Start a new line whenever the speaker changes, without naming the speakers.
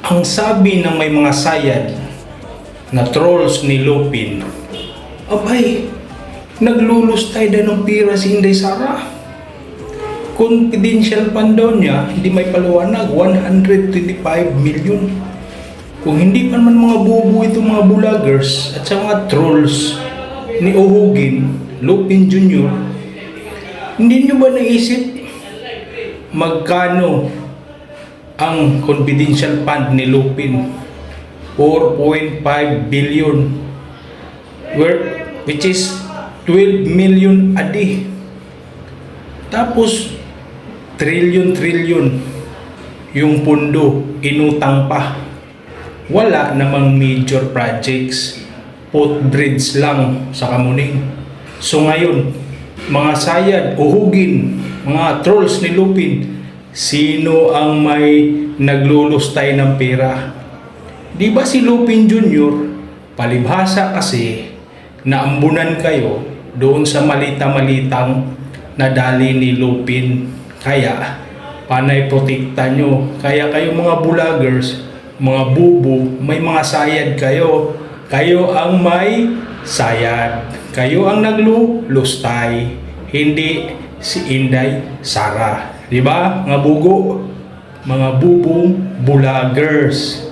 Ang sabi ng may mga sayad na trolls ni Lupin, abay, naglulustay na ng pira si Inday Sara. Confidential fund daw niya, hindi may paliwanag, 125 million. Kung hindi pa naman mga bubo itong mga vloggers at sa mga trolls ni Uhugin, Lupin Jr., hindi nyo ba naisip magkano ang confidential fund ni Lupin? 4.5 billion, which is 12 million a day. Tapos trillion yung pundo, inutang pa. Wala namang major projects, footbridge lang sa Kamuning. So ngayon, mga sayad, Uhugin, mga trolls ni Lupin, sino ang may naglulustay ng pera? Di ba si Lupin Jr., palibhasa kasi naambunan kayo doon sa malita-malitang nadali ni Lupin. Kaya, panay protekta nyo. Kaya kayo mga vloggers, mga bubo, may mga sayad kayo. Kayo ang may sayad. Kayo ang naglulustay. Hindi si Inday Sara. Di ba? Mga bugo, mga bubong vloggers.